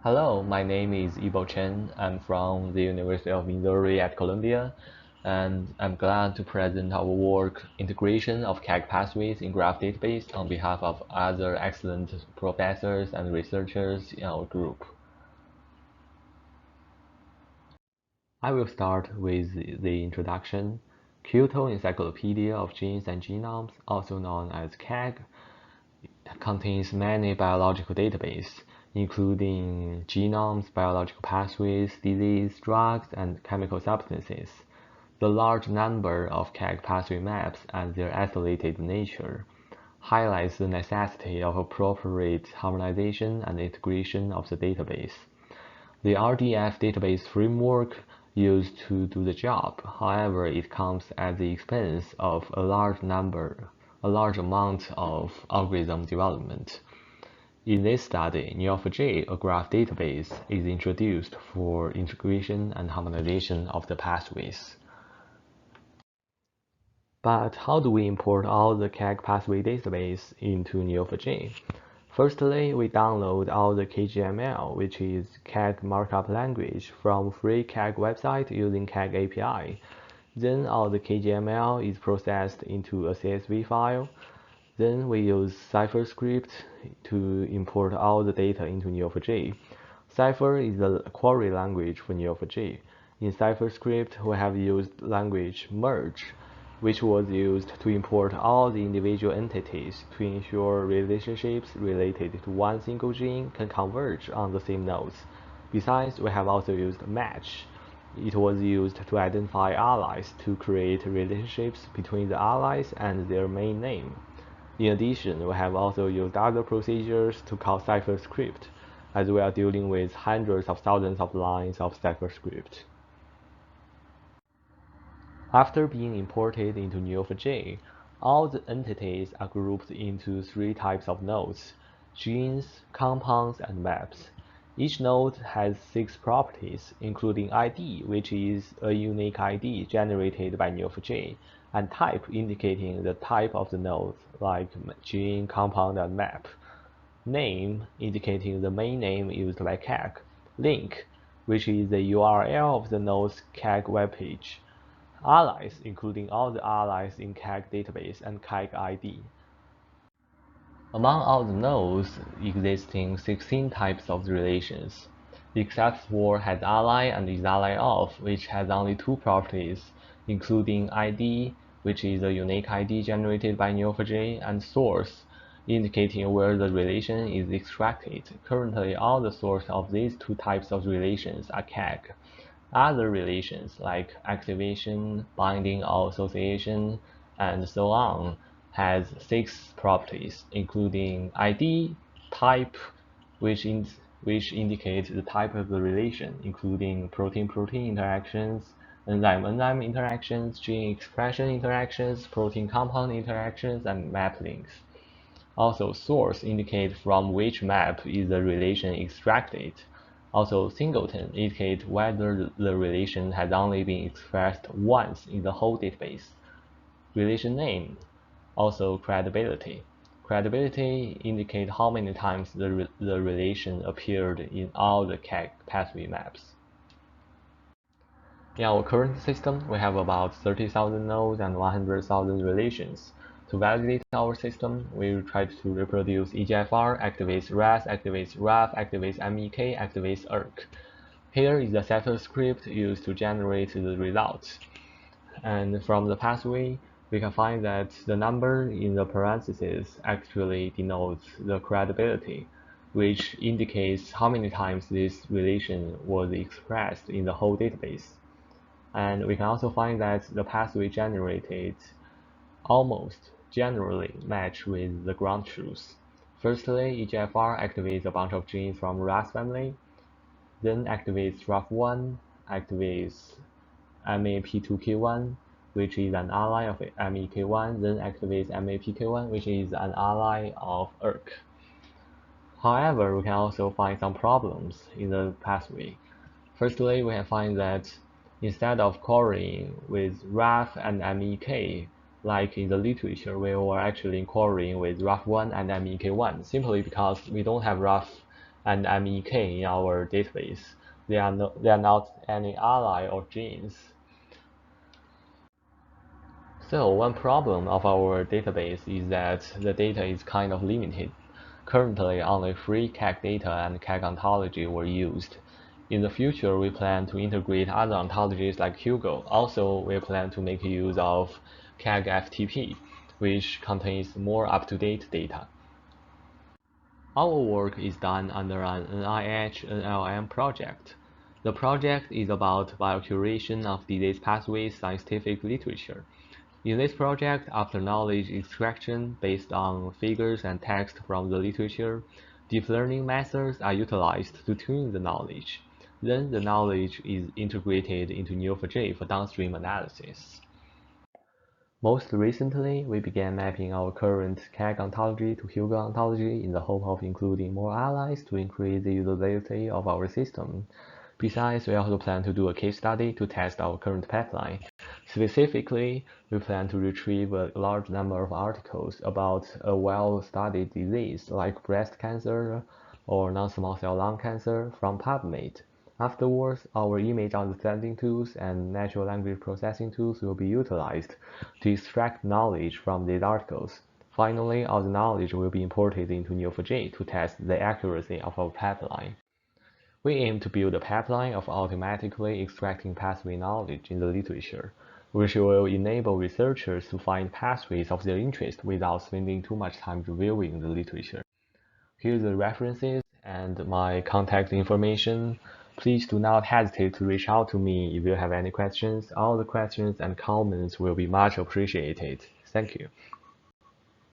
Hello, my name is Yibo Chen. I'm from the University of Missouri at Columbia, and I'm glad to present our work Integration of KEGG Pathways in Graph Database on behalf of other excellent professors and researchers in our group. I will start with the introduction. Kyoto Encyclopedia of Genes and Genomes, also known as KEGG, contains many biological databases, including genomes, biological pathways, disease, drugs, and chemical substances. The large number of KEGG pathway maps and their isolated nature highlights the necessity of appropriate harmonization and integration of the database. The RDF database framework used to do the job. However, it comes at the expense of a large amount of algorithm development. In this study, Neo4j, a graph database, is introduced for integration and harmonization of the pathways. But how do we import all the KEGG pathway database into Neo4j? Firstly, we download all the KGML, which is KEGG markup language, from free KEGG website using KEGG API. Then all the KGML is processed into a CSV file. Then we use CipherScript to import all the data into Neo4j. Cypher is the query language for Neo4j. In CipherScript, we have used language merge, which was used to import all the individual entities to ensure relationships related to one single gene can converge on the same nodes. Besides, we have also used match. It was used to identify allies to create relationships between the allies and their main name. In addition, we have also used other procedures to call CipherScript, as we are dealing with hundreds of thousands of lines of CipherScript. After being imported into Neo4j, all the entities are grouped into three types of nodes: genes, compounds, and maps. Each node has 6 properties, including ID, which is a unique ID generated by Neo4j, and type, indicating the type of the node, like gene, compound, and map. Name, indicating the main name used by KEGG. Link, which is the URL of the node's KEGG webpage. Allies, including all the allies in KEGG database and KEGG ID. Among all the nodes existing 16 types of relations, except for hasAlly and isAllyOf, which has only 2 properties, including ID, which is a unique ID generated by Neo4j, and source, indicating where the relation is extracted. Currently, all the source of these 2 types of relations are KEGG. Other relations like activation, binding or association, and so on has 6 properties, including ID, type, which indicates the type of the relation, including protein-protein interactions, enzyme-enzyme interactions, gene expression interactions, protein-compound interactions, and map links. Also, source indicates from which map is the relation extracted. Also, singleton indicates whether the relation has only been expressed once in the whole database. Relation name, also credibility. Credibility indicates how many times the relation appeared in all the KEGG pathway maps. In our current system, we have about 30,000 nodes and 100,000 relations. To validate our system, we tried to reproduce EGFR, activates RAS, activates RAF, activates MEK, activates ERK. Here is the CipherScript used to generate the results. And from the pathway, we can find that the number in the parentheses actually denotes the credibility, which indicates how many times this relation was expressed in the whole database. And we can also find that the pathway generated almost generally match with the ground truth. Firstly, EGFR activates a bunch of genes from RAS family, then activates RAF1, activates MAP2K1, which is an ally of MEK1, then activates MAPK1, which is an ally of ERK. However, we can also find some problems in the pathway. Firstly, we can find that instead of querying with RAF and MEK, like in the literature, we were actually querying with RAF1 and MEK1, simply because we don't have RAF and MEK in our database. They are not any ally or genes. So one problem of our database is that the data is kind of limited. Currently, only free KEGG data and KEGG ontology were used. In the future, we plan to integrate other ontologies like Hugo. Also, we plan to make use of KEGG FTP, which contains more up-to-date data. Our work is done under an NIH NLM project. The project is about biocuration of disease pathways scientific literature. In this project, after knowledge extraction based on figures and text from the literature, deep learning methods are utilized to tune the knowledge. Then the knowledge is integrated into Neo4j for downstream analysis. Most recently, we began mapping our current KEGG ontology to Hugo ontology in the hope of including more allies to increase the usability of our system. Besides, we also plan to do a case study to test our current pipeline. Specifically, we plan to retrieve a large number of articles about a well-studied disease like breast cancer or non-small cell lung cancer from PubMed. Afterwards, our image understanding tools and natural language processing tools will be utilized to extract knowledge from these articles. Finally, all the knowledge will be imported into Neo4j to test the accuracy of our pipeline. We aim to build a pipeline of automatically extracting pathway knowledge in the literature, which will enable researchers to find pathways of their interest without spending too much time reviewing the literature. Here are the references and my contact information. Please do not hesitate to reach out to me if you have any questions. All the questions and comments will be much appreciated. Thank you.